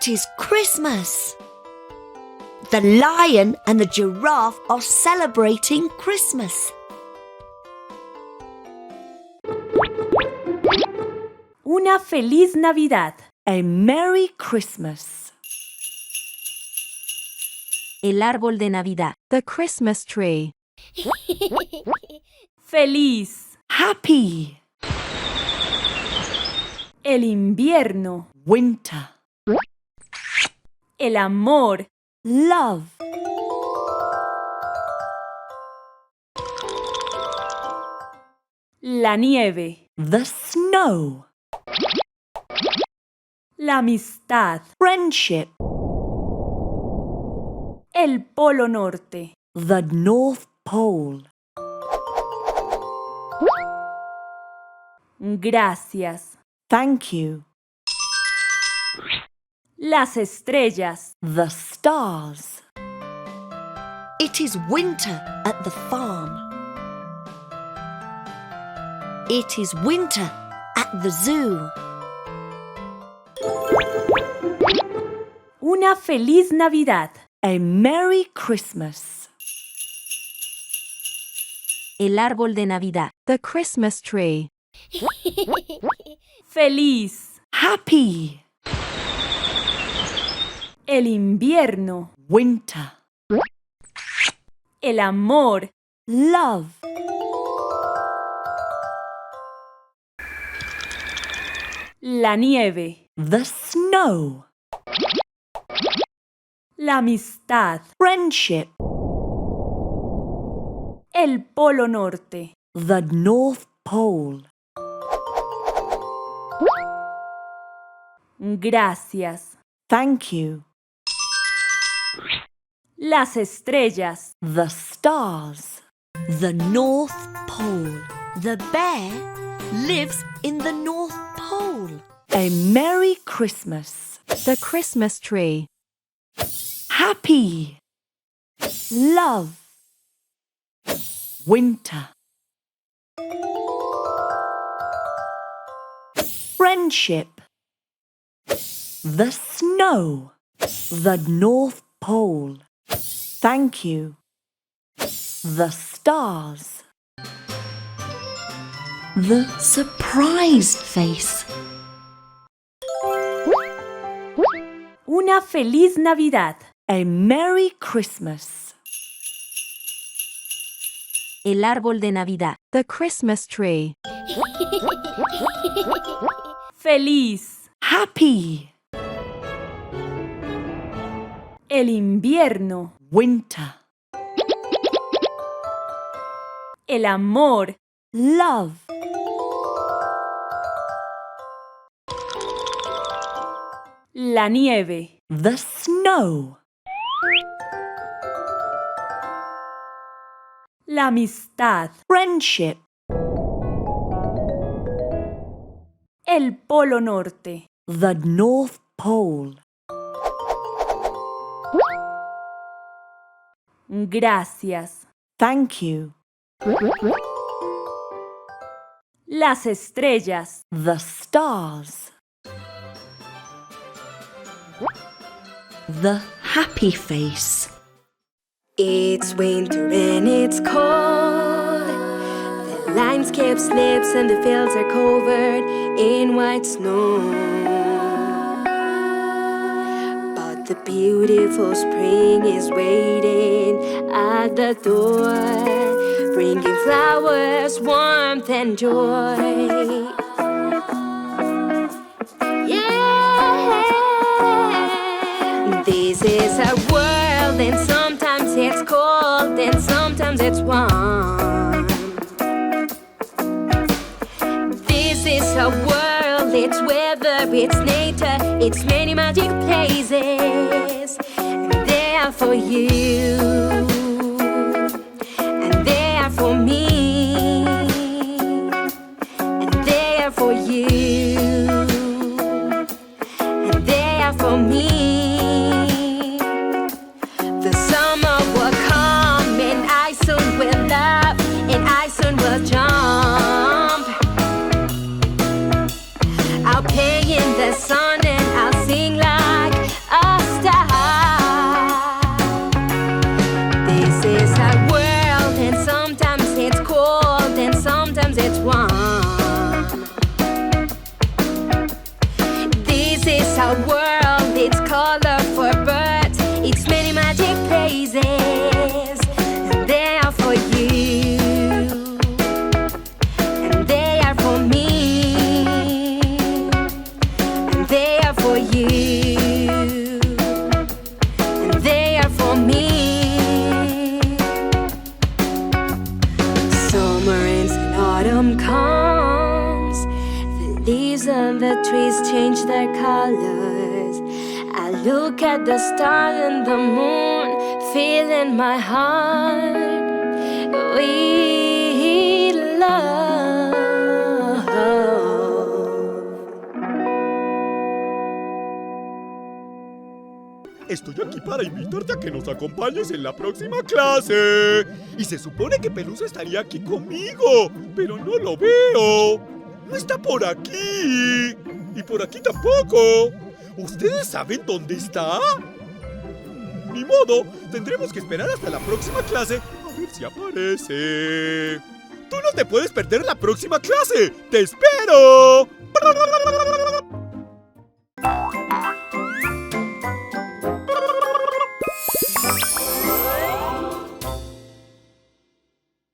It is Christmas. The lion and the giraffe are celebrating Christmas. Una feliz Navidad. A Merry Christmas. El árbol de Navidad. The Christmas tree. Feliz. Happy. El invierno. Winter. El amor. Love. La nieve. The snow. La amistad. Friendship. El polo norte. The North Pole. Gracias. Thank you. Las estrellas. The stars. It is winter at the farm. It is winter at the zoo. Una feliz Navidad. A Merry Christmas. El árbol de Navidad. The Christmas tree. Feliz. Happy. El invierno. Winter. El amor. Love. La nieve. The snow. La amistad. Friendship. El polo norte. The North Pole. Gracias. Thank you. Las estrellas. The stars. The North Pole. The bear lives in the North Pole. A Merry Christmas. The Christmas tree. Happy. Love. Winter. Friendship. The snow. The North Pole. Thank you. The stars. The surprised face. Una feliz Navidad. A Merry Christmas. El árbol de Navidad. The Christmas tree. Feliz. Happy. El invierno. Winter. El amor. Love. La nieve. The snow. La amistad. Friendship. El polo norte. The North Pole. Gracias. Thank you. Las estrellas. The stars. The happy face. It's winter and it's cold. The landscape slips and the fields are covered in white snow. But the beautiful spring is waiting at the door, bringing flowers, warmth and joy. This is a world, and sometimes it's cold, and sometimes it's warm. This is a world, it's weather, it's nature, it's many magic places. And they are for you, and they are for me, and they are for you, and they are for me. Jump. I'll play in the sun and I'll sing like autumn comes, the leaves on the trees change their colors. I look at the stars and the moon, feel in my heart we love. Estoy aquí para invitarte a que nos acompañes en la próxima clase. Y se supone que Pelusa estaría aquí conmigo, pero no lo veo. No está por aquí. Y por aquí tampoco. ¿Ustedes saben dónde está? Ni modo, tendremos que esperar hasta la próxima clase a ver si aparece. ¡Tú no te puedes perder la próxima clase! ¡Te espero!